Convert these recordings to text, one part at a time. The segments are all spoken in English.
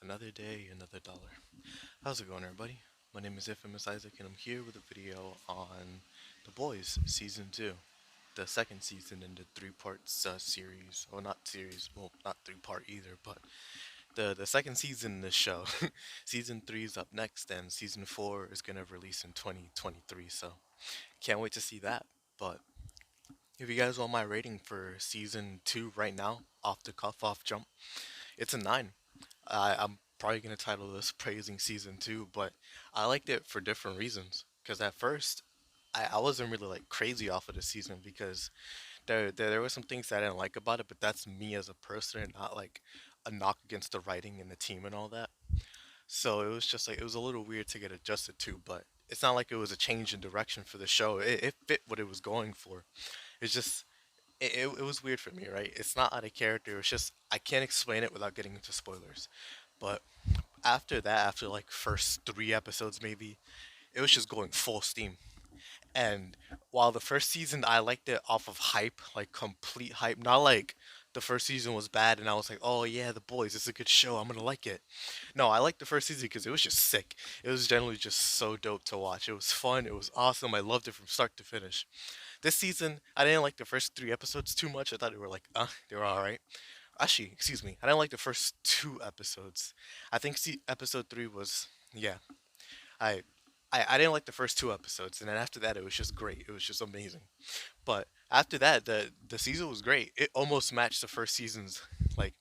Another day, another dollar. How's it going, everybody? My name is Infamous Isaac, and I'm here with a video on The Boys Season 2, the second season in the three-part series. Well, not series, well, not three-part either, but the second season in this show. Season 3 is up next, and Season 4 is going to release in 2023, so can't wait to see that. But if you guys want my rating for Season 2 right now, off the cuff, off jump, it's a 9. I'm probably gonna title this praising season two, but I liked it for different reasons. Because at first, I wasn't really like crazy off of the season because there were some things that I didn't like about it, but that's me as a person and not like a knock against the writing and the team and all that. So it was just like it was a little weird to get adjusted to, but it's not like it was a change in direction for the show. It fit what it was going for. It's just it was weird for me, right? It's not out of character. It's just I can't explain it without getting into spoilers. But after that, after like first three episodes maybe, it was just going full steam. And while the first season I liked it off of hype, like complete hype, not like the first season was bad and I was like, oh yeah, the boys, it's a good show, I'm gonna like it. No, I liked the first season because it was just sick. It was generally just so dope to watch. It was fun, it was awesome. I loved it from start to finish. This season, I didn't like the first three episodes too much. I thought they were like, they were alright. Actually, excuse me, I didn't like the first two episodes. I think episode three was, yeah, I, I didn't like the first two episodes, and then after that, it was just great. It was just amazing. But after that, the season was great. It almost matched the first season's like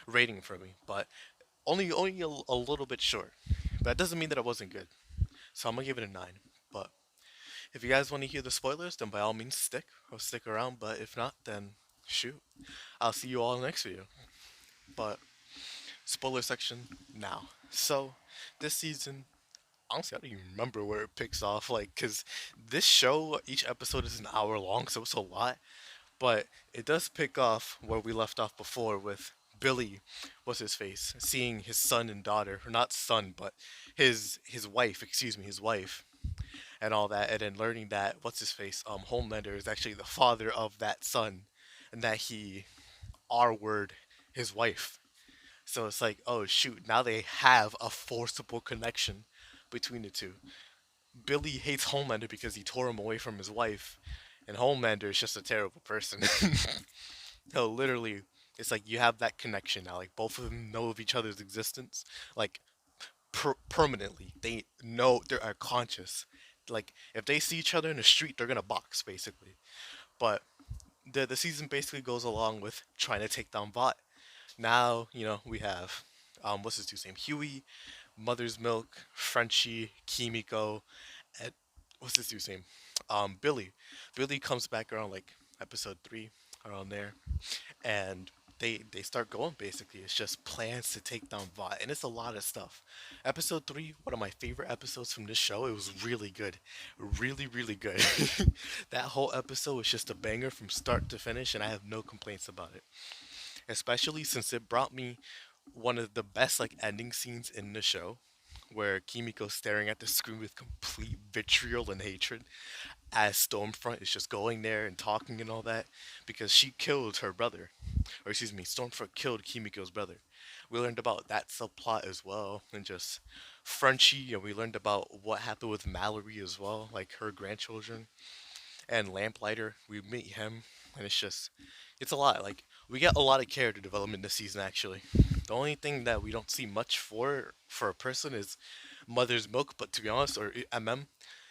rating for me, but only a little bit short. But that doesn't mean that it wasn't good. So I'm gonna give it a 9. But if you guys want to hear the spoilers, then by all means stick or stick around. But if not, then shoot. I'll see you all in the next video. But spoiler section now. So this season, honestly, I don't even remember where it picks off. Like, cause this show, each episode is an hour long, so it's a lot. But it does pick off where we left off before with Billy, what's his face, seeing his son and daughter, or not son, but his wife, excuse me, his wife, and all that, and then learning that what's his face, Homelander is actually the father of that son, and that he R word his wife. So it's like, oh shoot, now they have a forcible connection between the two. Billy hates Homelander because he tore him away from his wife, and Homelander is just a terrible person. So literally, it's like you have that connection now. Like both of them know of each other's existence, like permanently. They know they are conscious. Like if they see each other in the street, they're gonna box basically. But the season basically goes along with trying to take down Vought. Now we have what's his dude's name? Huey, Mother's Milk, Frenchie, Kimiko, and what's his dude's name? Billy. Billy comes back around like episode 3, around there, and they start going basically. It's just plans to take down Vought, and it's a lot of stuff. Episode 3, one of my favorite episodes from this show. It was really good, really really good. That whole episode was just a banger from start to finish, and I have no complaints about it. Especially since it brought me one of the best like ending scenes in the show, where Kimiko's staring at the screen with complete vitriol and hatred as Stormfront is just going there and talking and all that because she killed her brother. Or excuse me, Stormfront killed Kimiko's brother. We learned about that subplot as well, and just Frenchie, and we learned about what happened with Mallory as well, like her grandchildren. And Lamplighter, we meet him, and it's a lot. Like, we get a lot of character development this season, actually. The only thing that we don't see much for a person is Mother's Milk, but to be honest, or MM,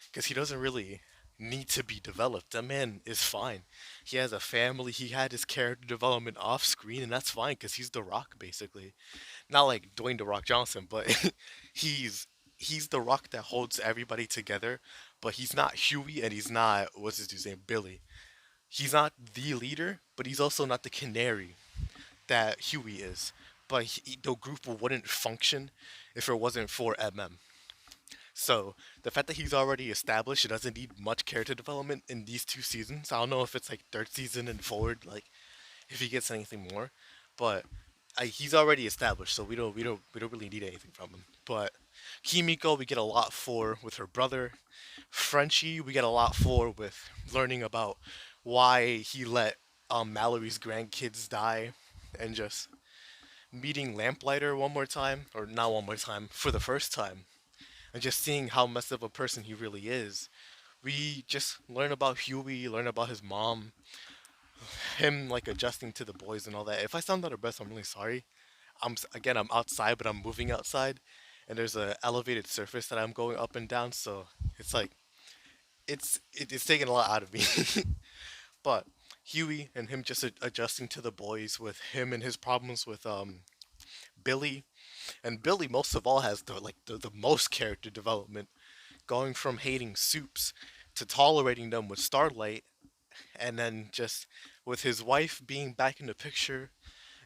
because he doesn't really need to be developed. That man is fine. He has a family. He had his character development off screen, and that's fine because he's The Rock, basically. Not like Dwayne The Rock Johnson, but he's he's the rock that holds everybody together. But he's not Huey, and he's not what's his name, Billy. He's not the leader, but he's also not the canary that Huey is. But the group wouldn't function if it wasn't for MM. So the fact that he's already established, it doesn't need much character development in these two seasons. I don't know if it's like third season and forward, like if he gets anything more, but he's already established, so we don't really need anything from him. But Kimiko, we get a lot for with her brother. Frenchie, we get a lot for with learning about why he let Mallory's grandkids die, and just meeting Lamplighter one more time, or not one more time, for the first time, and just seeing how messed up a person he really is. We just learn about Huey, learn about his mom, him like adjusting to the boys and all that. If I sound out of breath, I'm really sorry. Again, I'm outside, but I'm moving outside, and there's a elevated surface that I'm going up and down, so it's like it's taking a lot out of me. But Huey and him just adjusting to the boys with him and his problems with Billy, and Billy most of all has the most character development, going from hating Soups to tolerating them with Starlight, and then just with his wife being back in the picture,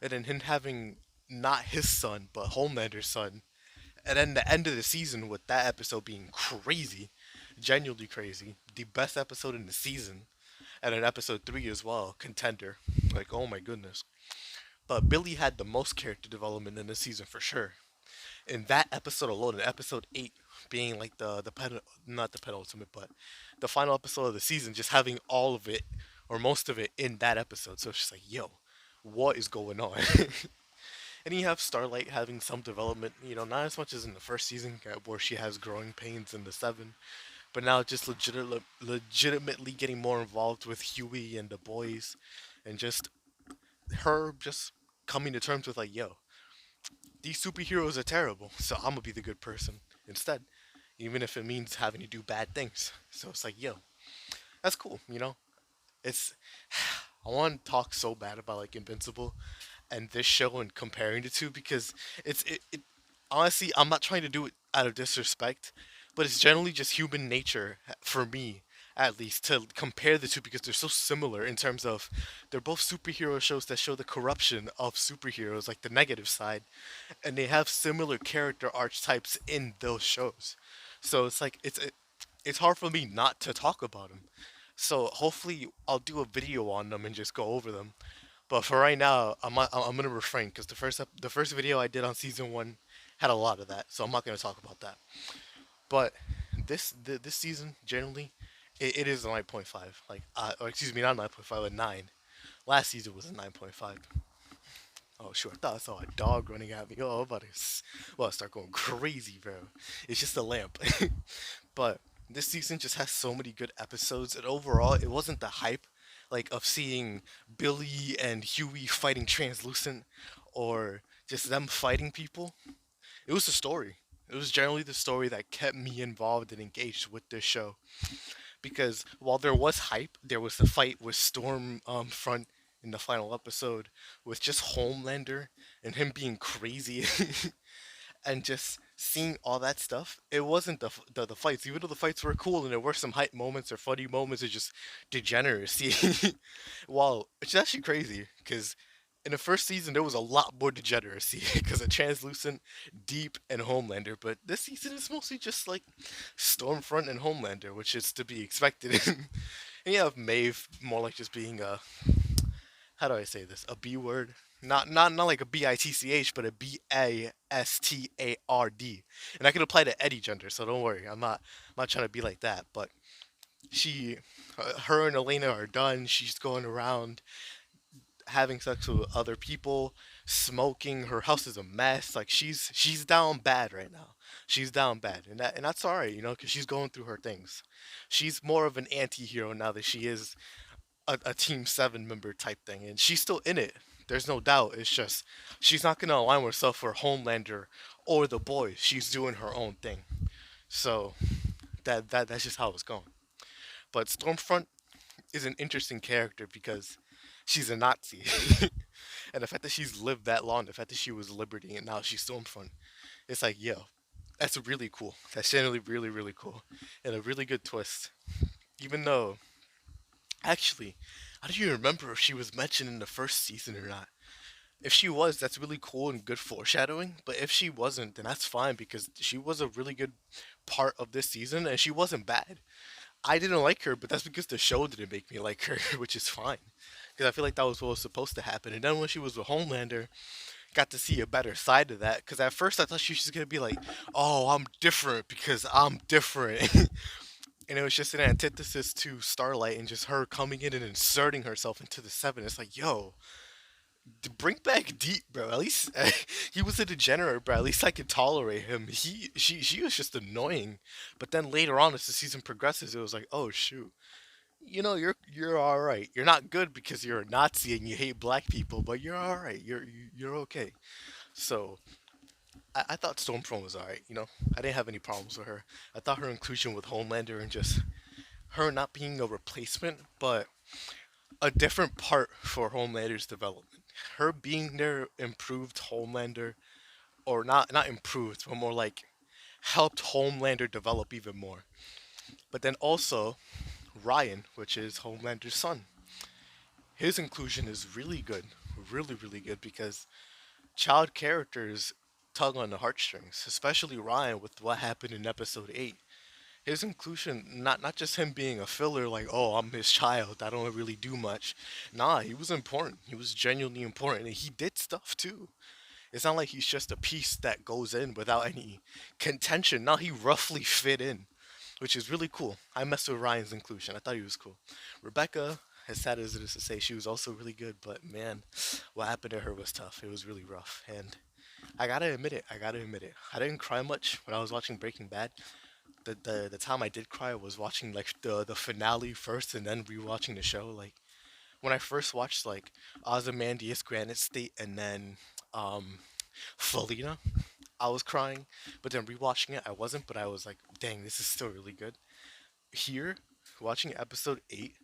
and then him having not his son but Homelander's son, and then the end of the season with that episode being crazy, genuinely crazy, the best episode in the season, and then episode 3 as well, contender. Like, oh my goodness. But Billy had the most character development in the season for sure. In that episode alone, in episode 8, being like not the penultimate, but the final episode of the season, just having all of it or most of it in that episode. So it's just like, yo, what is going on? And you have Starlight having some development, not as much as in the first season where she has growing pains in the 7, but now just legitimately getting more involved with Huey and the boys, and just her just coming to terms with like, yo, these superheroes are terrible, so I'm gonna be the good person instead, even if it means having to do bad things. So it's like, yo, that's cool. It's I want to talk so bad about like Invincible and this show and comparing the two because it honestly, I'm not trying to do it out of disrespect, but it's generally just human nature for me, at least, to compare the two because they're so similar in terms of they're both superhero shows that show the corruption of superheroes, like the negative side, and they have similar character archetypes in those shows. So it's like it's hard for me not to talk about them. So hopefully I'll do a video on them and just go over them. But for right now, I'm gonna refrain because the first video I did on season 1 had a lot of that, so I'm not gonna talk about that. But this season generally, it is a 9.5. Like, or excuse me, not 9.5, a 9. Last season was a 9.5. Oh sure, I thought I saw a dog running at me. Oh, I'm about to, well, start going crazy, bro. It's just a lamp. But this season just has so many good episodes, and overall, it wasn't the hype like of seeing Billy and Huey fighting Translucent, or just them fighting people. It was the story. It was generally the story that kept me involved and engaged with this show. Because while there was hype, there was the fight with Storm Front in the final episode with just Homelander and him being crazy and just seeing all that stuff. It wasn't the fights, even though the fights were cool and there were some hype moments or funny moments of just degeneracy. Wow, it's actually crazy because in the first season there was a lot more degeneracy because of Translucent, Deep, and Homelander. But this season is mostly just like Stormfront and Homelander, which is to be expected. And you have Maeve more like just being a, how do I say this? A B word. Not like a bitch, but a bastard. And I can apply to any gender, so don't worry. I'm not trying to be like that. But she, her and Elena are done. She's going around having sex with other people, smoking. Her house is a mess. Like she's down bad right now. She's down bad, and that's alright, because she's going through her things. She's more of an anti-hero now that she is a Team 7 member type thing, and she's still in it. There's no doubt. It's just she's not gonna align herself for Homelander or the boys. She's doing her own thing. So that's just how it's going. But Stormfront is an interesting character because she's a Nazi, and the fact that she's lived that long, the fact that she was Liberty and now she's Stormfront, it's like, yo, that's really cool. That's generally really really cool, and a really good twist. Even though, actually, I don't even remember if she was mentioned in the first season or not. If she was, that's really cool and good foreshadowing. But if she wasn't, then that's fine because she was a really good part of this season and she wasn't bad. I didn't like her, but that's because the show didn't make me like her, which is fine. Because I feel like that was what was supposed to happen. And then when she was with Homelander, got to see a better side of that. Because at first I thought she was just gonna be like, "Oh, I'm different because I'm different," and it was just an antithesis to Starlight and just her coming in and inserting herself into the 7. It's like, yo, Bring back Deep, bro. At least he was a degenerate, bro. At least I could tolerate him. She was just annoying. But then later on, as the season progresses, it was like, oh shoot, you're all right. You're not good because you're a Nazi and you hate black people, but you're all right. You're okay. So I thought Stormfront was all right. I didn't have any problems with her. I thought her inclusion with Homelander and just her not being a replacement, but a different part for Homelander's development. Her being there improved Homelander, or not improved, but more like helped Homelander develop even more. But then also Ryan, which is Homelander's son, his inclusion is really good, really good because child characters tug on the heartstrings, especially Ryan with what happened in episode 8. His inclusion, not just him being a filler, like, oh, I'm his child, I don't really do much. Nah, he was important. He was genuinely important, and he did stuff too. It's not like he's just a piece that goes in without any contention. Now he roughly fit in, which is really cool. I messed with Ryan's inclusion. I thought he was cool. Rebecca, as sad as it is to say, she was also really good, but man, what happened to her was tough. It was really rough, and I gotta admit it. I gotta admit it. I didn't cry much when I was watching Breaking Bad. The time I did cry was watching like the finale first and then rewatching the show. Like when I first watched like Ozymandias, Granite State, and then um Felina, I was crying. But then rewatching it, I wasn't. But I was like, dang, this is still really good. Here, watching episode 8,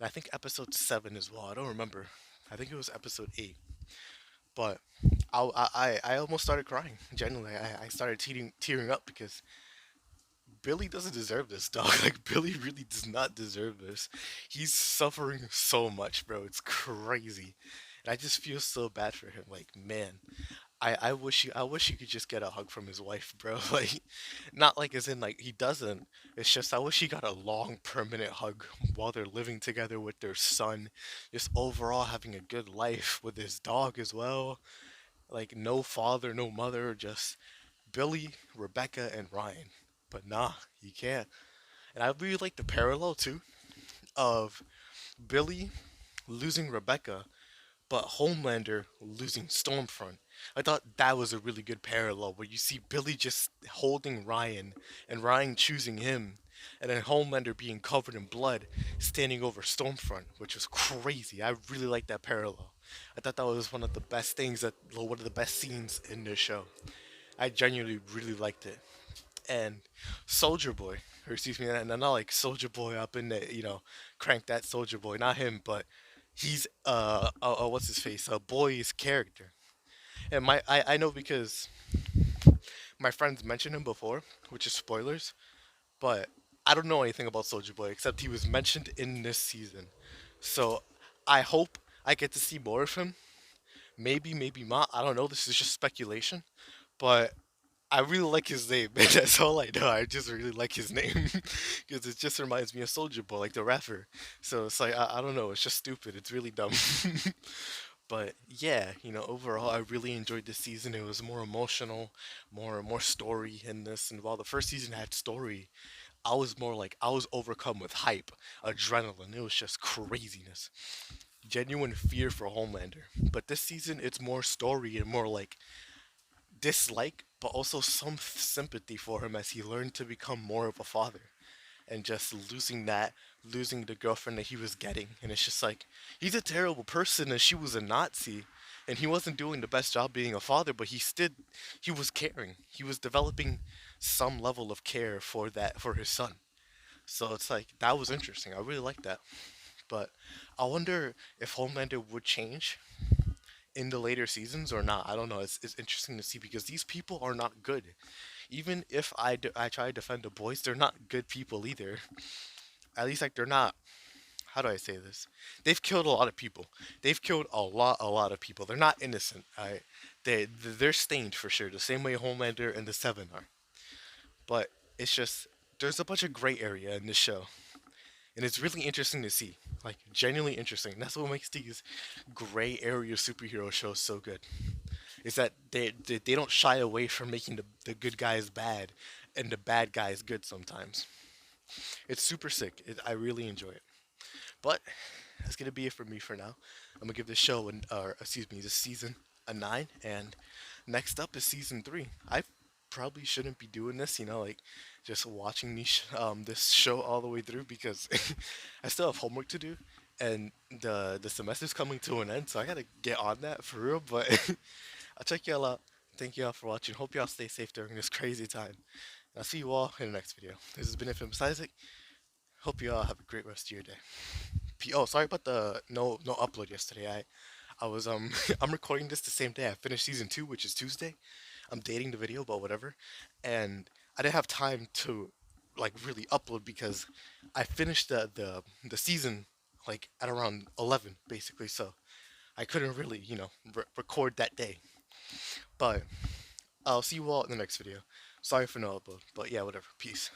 and I think episode 7 as well. I don't remember. I think it was episode 8. But I almost started crying. Genuinely, I started tearing up because Billy doesn't deserve this, dog. Like Billy really does not deserve this. He's suffering so much, bro. It's crazy, and I just feel so bad for him. Like, man, I wish he could just get a hug from his wife, bro. Like, not like as in like he doesn't. It's just I wish he got a long, permanent hug while they're living together with their son, just overall having a good life with his dog as well. Like, no father, no mother, just Billy, Rebecca, and Ryan. But nah, you can't. And I really like the parallel too of Billy losing Rebecca, but Homelander losing Stormfront. I thought that was a really good parallel where you see Billy just holding Ryan and Ryan choosing him, and then Homelander being covered in blood standing over Stormfront, which was crazy. I really like that parallel. I thought that was one of the best scenes in the show. I genuinely really liked it. And Soldier Boy, or excuse me, and not like Soldier Boy up in the, crank that Soldier Boy, not him, but he's what's his face, a boy's character. And I know because my friends mentioned him before, which is spoilers, but I don't know anything about Soldier Boy except he was mentioned in this season. So I hope I get to see more of him. Maybe, maybe not. I don't know. This is just speculation, but I really like his name, man. That's all I know. I just really like his name because it just reminds me of Soldier Boy, like the rapper. So it's like I don't know. It's just stupid. It's really dumb. But yeah, overall, I really enjoyed this season. It was more emotional, more story in this. And while the first season had story, I was more like I was overcome with hype, adrenaline. It was just craziness, genuine fear for Homelander. But this season, it's more story and more like dislike, but also some sympathy for him as he learned to become more of a father and just losing the girlfriend that he was getting. And it's just like, he's a terrible person and she was a Nazi. And he wasn't doing the best job being a father, but he was caring. He was developing some level of care for his son. So it's like, that was interesting. I really like that. But I wonder if Homelander would change in the later seasons or not. I don't know. It's interesting to see because these people are not good. Even if I try to defend the boys, they're not good people either. At least like they're not. How do I say this? They've killed a lot of people. They've killed a lot of people. They're not innocent. They're stained for sure. The same way Homelander and the Seven are. But it's just there's a bunch of gray area in this show, and it's really interesting to see. Like genuinely interesting. That's what makes these gray area superhero shows so good. Is that they don't shy away from making the good guys bad and the bad guys good sometimes. It's super sick. I really enjoy it. But that's gonna be it for me for now. I'm gonna give this show or excuse me, this season a 9, and next up is season 3. I probably shouldn't be doing this, like just watching this show all the way through because I still have homework to do, and the semester's coming to an end, so I gotta get on that for real. But I'll check y'all out. Thank y'all for watching. Hope y'all stay safe during this crazy time. And I'll see you all in the next video. This has been Infamous Isaac. Hope you all have a great rest of your day. Oh, sorry about the no upload yesterday. I was I'm recording this the same day I finished season 2, which is Tuesday. I'm dating the video, but whatever. And I didn't have time to like really upload because I finished the season like at around 11 basically. So I couldn't really, record that day. But I'll see you all in the next video. Sorry for no upload, but yeah, whatever. Peace.